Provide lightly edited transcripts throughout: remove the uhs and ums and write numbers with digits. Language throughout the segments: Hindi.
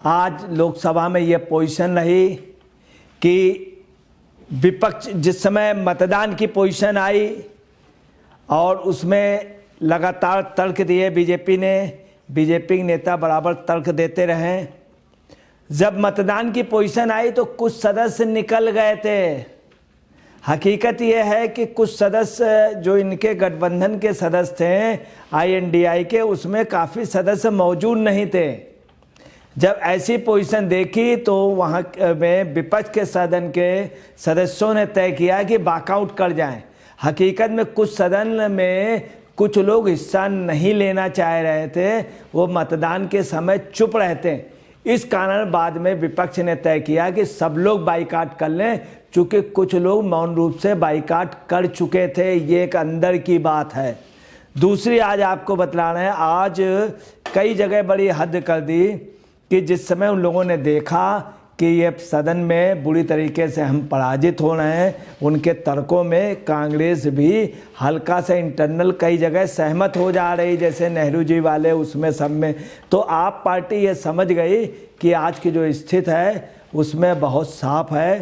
आज लोकसभा में ये पोजीशन रही कि विपक्ष जिस समय मतदान की पोजीशन आई और उसमें लगातार तर्क दिए बीजेपी के नेता बराबर तर्क देते रहे। जब मतदान की पोजीशन आई तो कुछ सदस्य निकल गए थे। हकीकत यह है कि कुछ सदस्य जो इनके गठबंधन के सदस्य थे INDI के, उसमें काफ़ी सदस्य मौजूद नहीं थे। जब ऐसी पोजीशन देखी तो वहाँ में विपक्ष के सदन के सदस्यों ने तय किया कि वॉकआउट कर जाएं। हकीकत में कुछ सदन में कुछ लोग हिस्सा नहीं लेना चाह रहे थे, वो मतदान के समय चुप रहते। इस कारण बाद में विपक्ष ने तय किया कि सब लोग बाइकाट कर लें, चूँकि कुछ लोग मौन रूप से बाइकाट कर चुके थे। ये एक अंदर की बात है। दूसरी आज आपको बतला रहे हैं, आज कई जगह बड़ी हद कर दी कि जिस समय उन लोगों ने देखा कि ये सदन में बुरी तरीके से हम पराजित हो रहे हैं, उनके तर्कों में कांग्रेस भी हल्का से इंटरनल कई जगह सहमत हो जा रही, जैसे नेहरू जी वाले उसमें सब में। तो आप पार्टी ये समझ गई कि आज की जो स्थिति है उसमें बहुत साफ है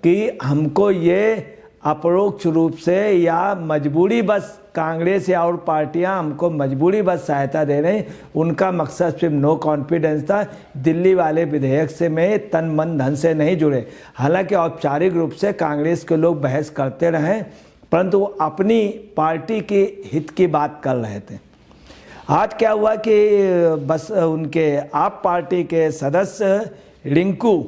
कि हमको ये अपरोक्ष रूप से या मजबूरी बस कांग्रेस या और पार्टियां हमको मजबूरी बस सहायता दे रही। उनका मकसद सिर्फ नो कॉन्फिडेंस था। दिल्ली वाले विधेयक से में तन मन धन से नहीं जुड़े। हालांकि औपचारिक रूप से कांग्रेस के लोग बहस करते रहे, परंतु वो अपनी पार्टी के हित की बात कर रहे थे। आज क्या हुआ कि बस उनके आप पार्टी के सदस्य रिंकू,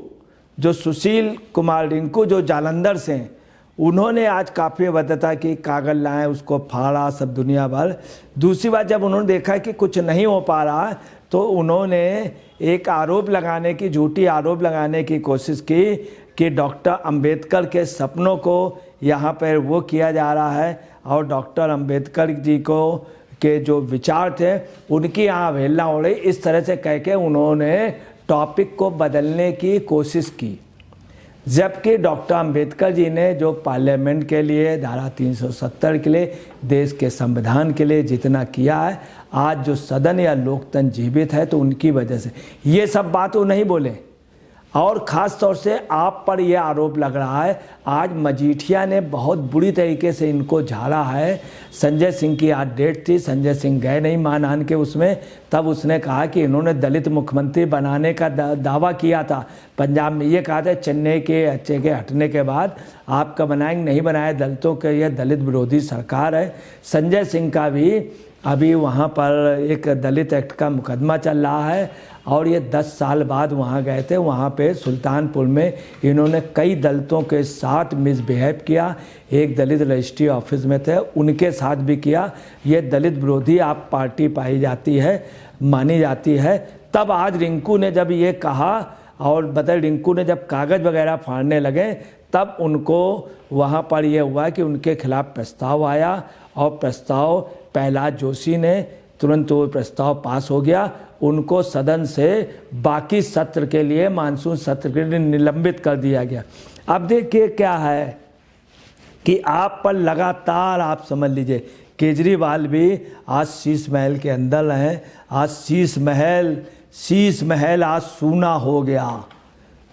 जो सुशील कुमार रिंकू, जो जालंधर से हैं, उन्होंने आज काफ़ी वजह की कागज लाए, उसको फाड़ा सब दुनिया भर। दूसरी बात, जब उन्होंने देखा कि कुछ नहीं हो पा रहा तो उन्होंने एक आरोप लगाने की, झूठी आरोप लगाने की कोशिश की कि डॉक्टर अंबेडकर के सपनों को यहाँ पर वो किया जा रहा है और डॉक्टर अंबेडकर जी को के जो विचार थे उनकी यहाँ अवहेलना हो रही। इस तरह से कह के उन्होंने टॉपिक को बदलने की कोशिश की, जबकि डॉक्टर अंबेडकर जी ने जो पार्लियामेंट के लिए, धारा 370 के लिए, देश के संविधान के लिए जितना किया है, आज जो सदन या लोकतंत्र जीवित है तो उनकी वजह से। ये सब बात वो नहीं बोले। और ख़ास तौर से आप पर यह आरोप लग रहा है, आज मजीठिया ने बहुत बुरी तरीके से इनको झाड़ा है। संजय सिंह की आज डेट थी, संजय सिंह गए नहीं मान के उसमें, तब उसने कहा कि इन्होंने दलित मुख्यमंत्री बनाने का दावा किया था पंजाब में। ये कहा था चेन्नई के अच्छे के हटने के बाद आपका बनाएंगे, नहीं बनाया दलितों के, यह दलित विरोधी सरकार है। संजय सिंह का भी अभी वहाँ पर एक दलित एक्ट का मुकदमा चल रहा है और ये 10 साल बाद वहाँ गए थे। वहाँ पे सुल्तानपुर में इन्होंने कई दलितों के साथ मिसबिहेव किया। एक दलित रजिस्ट्री ऑफिस में थे, उनके साथ भी किया। ये दलित विरोधी आप पार्टी पाई जाती है, मानी जाती है। तब आज रिंकू ने जब ये कहा और बता, रिंकू ने जब कागज़ वगैरह फाड़ने लगे तब उनको वहाँ पर यह हुआ कि उनके खिलाफ प्रस्ताव आया और प्रस्ताव प्रहलाद जोशी ने तुरंत वो प्रस्ताव पास हो गया। उनको सदन से बाकी सत्र के लिए, मानसून सत्र के लिए निलंबित कर दिया गया। अब देखिए क्या है कि आप पर लगातार, आप समझ लीजिए, केजरीवाल भी आज शीश महल के अंदर हैं। आज शीश महल आज सूना हो गया,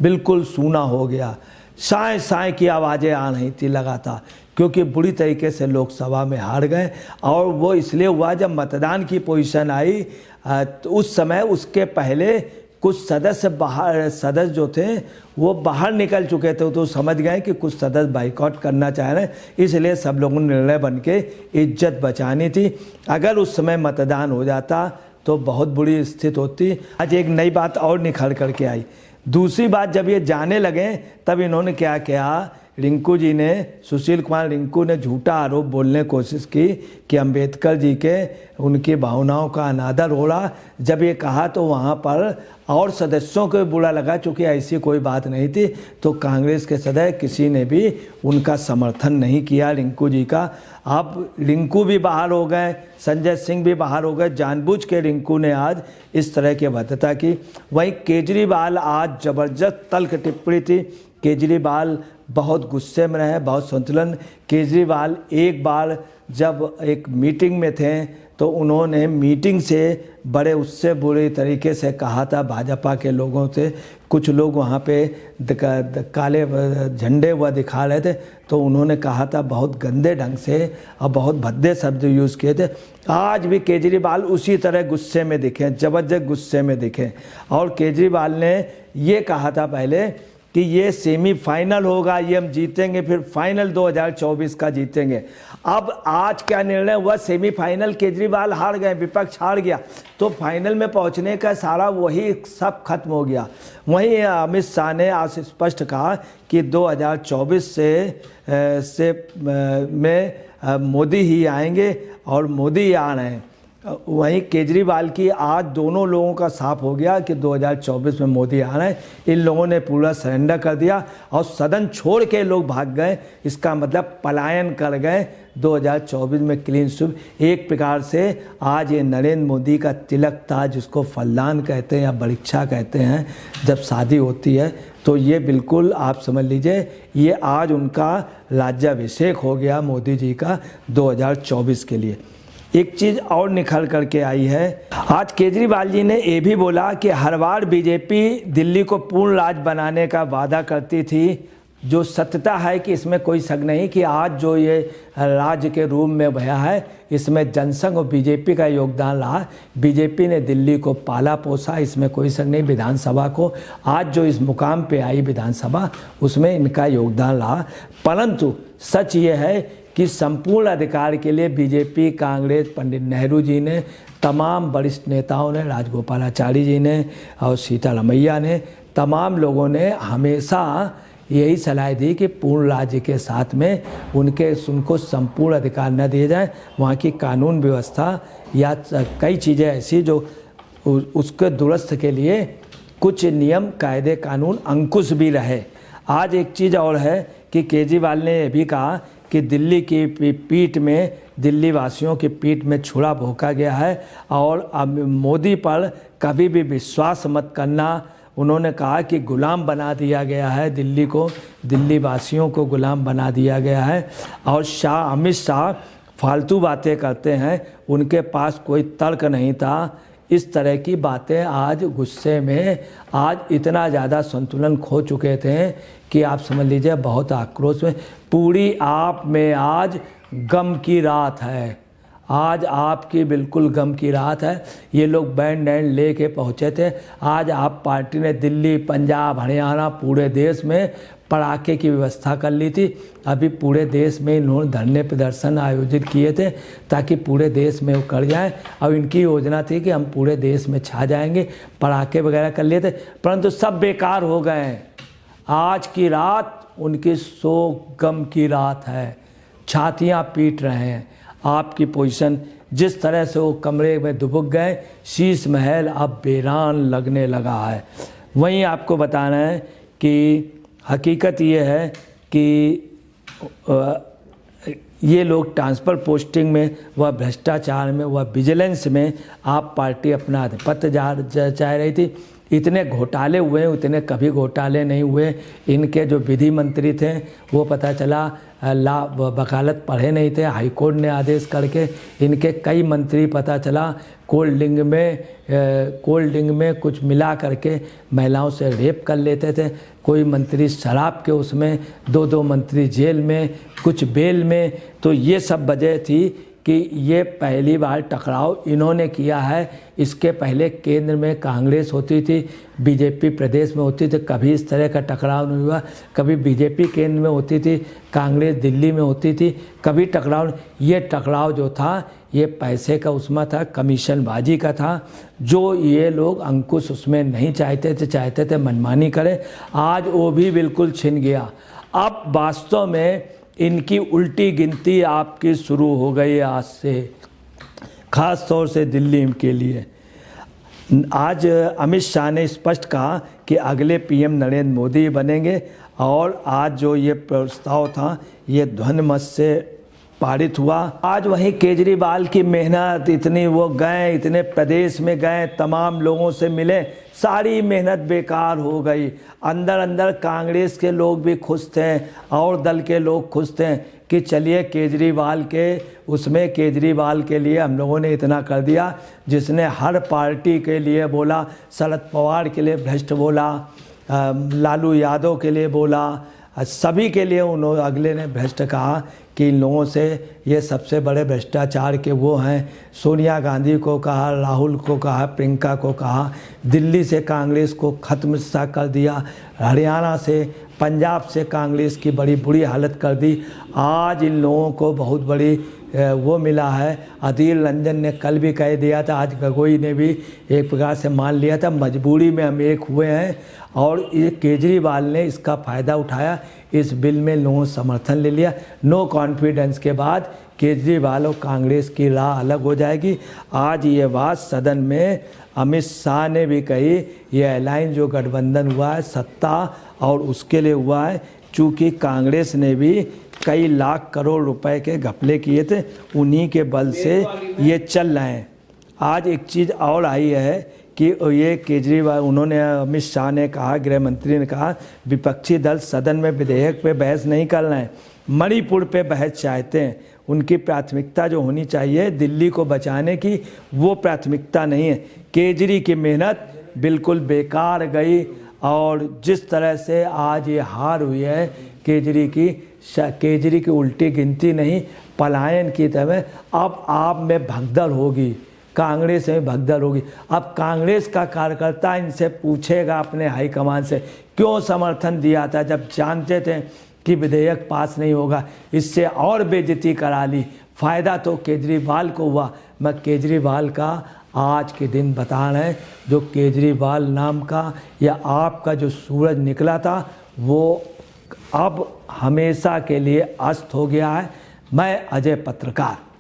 बिल्कुल सूना हो गया। साए साए की आवाज़ें आ रही थी लगातार, क्योंकि बुरी तरीके से लोकसभा में हार गए। और वो इसलिए हुआ जब मतदान की पोजीशन आई तो उस समय उसके पहले कुछ सदस्य जो थे वो बाहर निकल चुके थे, तो समझ गए कि कुछ सदस्य बाइकआउट करना चाह रहे हैं। इसलिए सब लोगों ने निर्णय बन के इज्जत बचानी थी। अगर उस समय मतदान हो जाता तो बहुत बुरी स्थिति होती। आज एक नई बात और निखर करके आई। दूसरी बात, जब ये जाने लगे तब इन्होंने क्या किया, रिंकू जी ने, सुशील कुमार रिंकू ने झूठा आरोप बोलने की कोशिश की कि अंबेडकर जी के उनकी भावनाओं का अनादर हो रहा। जब ये कहा तो वहाँ पर और सदस्यों को बुरा लगा, चूँकि ऐसी कोई बात नहीं थी। तो कांग्रेस के सदस्य किसी ने भी उनका समर्थन नहीं किया रिंकू जी का। अब रिंकू भी बाहर हो गए, संजय सिंह भी बाहर हो गए। जानबूझ के रिंकू ने आज इस तरह की वक्तव्य की। वहीं केजरीवाल आज ज़बरदस्त तल्ख टिप्पणी थी केजरीवाल बहुत गुस्से में रहे, बहुत संतुलन। केजरीवाल एक बार जब एक मीटिंग में थे तो उन्होंने मीटिंग से बड़े उससे बुरे तरीके से कहा था भाजपा के लोगों से। कुछ लोग वहाँ पे काले झंडे हुआ दिखा रहे थे तो उन्होंने कहा था बहुत गंदे ढंग से और बहुत भद्दे शब्द यूज़ किए थे। आज भी केजरीवाल उसी तरह गुस्से में दिखे, ज़बरदस्त गुस्से में दिखे। और केजरीवाल ने ये कहा था पहले कि ये सेमीफाइनल होगा, ये हम जीतेंगे, फिर फाइनल 2024 का जीतेंगे। अब आज क्या निर्णय हुआ, सेमीफाइनल केजरीवाल हार गए, विपक्ष हार गया, तो फाइनल में पहुंचने का सारा वही सब खत्म हो गया। वहीं अमित शाह ने आज स्पष्ट कहा कि 2024 में मोदी ही आएंगे और मोदी ही आ रहे हैं। वहीं केजरीवाल की आज दोनों लोगों का साफ हो गया कि 2024 में मोदी आ रहे हैं। इन लोगों ने पूरा सरेंडर कर दिया और सदन छोड़ के लोग भाग गए। इसका मतलब पलायन कर गए। 2024 में क्लीन स्वीप एक प्रकार से आज ये नरेंद्र मोदी का तिलक था, जिसको फलदान कहते हैं या बरीक्षा कहते हैं, जब शादी होती है तो ये बिल्कुल आप समझ लीजिए ये आज उनका राज्याभिषेक हो गया मोदी जी का 2024 के लिए। एक चीज़ और निखर करके आई है, आज केजरीवाल जी ने ये भी बोला कि हर बार बीजेपी दिल्ली को पूर्ण राज्य बनाने का वादा करती थी, जो सत्यता है कि इसमें कोई शक नहीं कि आज जो ये राज्य के रूप में भया है इसमें जनसंघ और बीजेपी का योगदान रहा। बीजेपी ने दिल्ली को पाला पोसा, इसमें कोई शक नहीं। विधानसभा को आज जो इस मुकाम पे आई विधानसभा, उसमें इनका योगदान रहा। परंतु सच ये है कि संपूर्ण अधिकार के लिए बीजेपी, कांग्रेस, पंडित नेहरू जी ने, तमाम वरिष्ठ नेताओं ने, राजगोपालाचारी जी ने और सीतारमैया ने, तमाम लोगों ने हमेशा यही सलाह दी कि पूर्ण राज्य के साथ में उनको संपूर्ण अधिकार न दिए जाए। वहाँ की कानून व्यवस्था या कई चीज़ें ऐसी जो उसके दुरुस्त के लिए कुछ नियम, कायदे, कानून, अंकुश भी रहे। आज एक चीज़ और है कि केजरीवाल ने यह भी कहा कि दिल्ली की पीठ में, दिल्ली वासियों की पीठ में छुरा भोंका गया है और अब मोदी पर कभी भी विश्वास मत करना। उन्होंने कहा कि गुलाम बना दिया गया है दिल्ली को, दिल्ली वासियों को गुलाम बना दिया गया है। और अमित शाह फालतू बातें करते हैं, उनके पास कोई तर्क नहीं था। इस तरह की बातें आज गुस्से में, आज इतना ज़्यादा संतुलन खो चुके थे कि आप समझ लीजिए बहुत आक्रोश में। पूरी आप में आज गम की रात है, आज आपकी बिल्कुल गम की रात है। ये लोग बैंड ले के पहुँचे थे। आज आप पार्टी ने दिल्ली, पंजाब, हरियाणा, पूरे देश में पटाखे की व्यवस्था कर ली थी। अभी पूरे देश में इन्होंने धरने प्रदर्शन आयोजित किए थे ताकि पूरे देश में वो कर जाए। अब इनकी योजना थी कि हम पूरे देश में छा जाएंगे, पटाखे वगैरह कर लिए थे, परंतु सब बेकार हो गए। आज की रात उनकी शोक गम की रात है, छातियाँ पीट रहे हैं। आपकी पोजीशन जिस तरह से वो कमरे में दुबक गए, शीश महल अब बेरान लगने लगा है। वहीं आपको बताना है कि हकीकत ये है कि ये लोग ट्रांसफ़र पोस्टिंग में, व भ्रष्टाचार में, व विजिलेंस में आप पार्टी अपना आधिपत्य चाह रही थी। इतने घोटाले हुए, उतने कभी घोटाले नहीं हुए। इनके जो विधि मंत्री थे वो पता चला वकालत पढ़े नहीं थे, हाई कोर्ट ने आदेश करके इनके कई मंत्री पता चला कोल्ड ड्रिंक में कुछ मिला करके महिलाओं से रेप कर लेते थे। कोई मंत्री शराब के उसमें, दो मंत्री जेल में, कुछ बेल में। तो ये सब वजह थी कि ये पहली बार टकराव इन्होंने किया है। इसके पहले केंद्र में कांग्रेस होती थी, बीजेपी प्रदेश में होती थी, कभी इस तरह का टकराव नहीं हुआ। कभी बीजेपी केंद्र में होती थी, कांग्रेस दिल्ली में होती थी, कभी टकराव। ये टकराव जो था ये पैसे का उसमें था, कमीशनबाजी का था, जो ये लोग अंकुश उसमें नहीं चाहते थे मनमानी करें। आज वो भी बिल्कुल छिन गया। अब वास्तव में इनकी उल्टी गिनती आपकी शुरू हो गई आज से, ख़ास तौर से दिल्ली के लिए। आज अमित शाह ने स्पष्ट कहा कि अगले पीएम नरेंद्र मोदी बनेंगे। और आज जो ये प्रस्ताव था ये ध्वनिमत से पारित हुआ। आज वहीं केजरीवाल की मेहनत इतनी, वो गए, इतने प्रदेश में गए, तमाम लोगों से मिले, सारी मेहनत बेकार हो गई। अंदर अंदर कांग्रेस के लोग भी खुश थे और दल के लोग खुश थे कि चलिए केजरीवाल के उसमें, केजरीवाल के लिए हम लोगों ने इतना कर दिया, जिसने हर पार्टी के लिए बोला, शरद पवार के लिए भ्रष्ट बोला, लालू यादव के लिए बोला, सभी के लिए उन्होंने अगले ने भ्रष्ट कहा कि इन लोगों से ये सबसे बड़े भ्रष्टाचार के वो हैं। सोनिया गांधी को कहा, राहुल को कहा, प्रियंका को कहा, दिल्ली से कांग्रेस को ख़त्म सा कर दिया, हरियाणा से, पंजाब से कांग्रेस की बड़ी बुरी हालत कर दी। आज इन लोगों को बहुत बड़ी वो मिला है। अधीर रंजन ने कल भी कह दिया था, आज गगोई ने भी एक प्रकार से मान लिया था, मजबूरी में हम एक हुए हैं और ये केजरीवाल ने इसका फ़ायदा उठाया, इस बिल में लोगों समर्थन ले लिया। नो कॉन्फिडेंस के बाद केजरीवाल और कांग्रेस की राह अलग हो जाएगी। आज ये बात सदन में अमित शाह ने भी कही, ये अलायंस जो गठबंधन हुआ है सत्ता और उसके लिए हुआ है, चूँकि कांग्रेस ने भी कई लाख करोड़ रुपए के घपले किए थे, उन्हीं के बल से ये चल रहे हैं। आज एक चीज़ और आई है कि ये केजरीवाल, उन्होंने, अमित शाह ने कहा, गृह मंत्री ने कहा, विपक्षी दल सदन में विधेयक पे बहस नहीं कर रहे हैं, मणिपुर पे बहस चाहते हैं। उनकी प्राथमिकता जो होनी चाहिए दिल्ली को बचाने की, वो प्राथमिकता नहीं है। केजरी की मेहनत बिल्कुल बेकार गई और जिस तरह से आज ये हार हुई है केजरी की उल्टी गिनती नहीं, पलायन की तरह अब आप में भगदड़ होगी, कांग्रेस में भगदड़ होगी। अब कांग्रेस का कार्यकर्ता इनसे पूछेगा अपने हाईकमान से, क्यों समर्थन दिया था जब जानते थे कि विधेयक पास नहीं होगा, इससे और बेइज्जती करा ली, फ़ायदा तो केजरीवाल को हुआ। मैं केजरीवाल का आज के दिन बता रहे हैं, जो केजरीवाल नाम का या आपका जो सूरज निकला था वो अब हमेशा के लिए अस्त हो गया है। मैं अजय पत्रकार।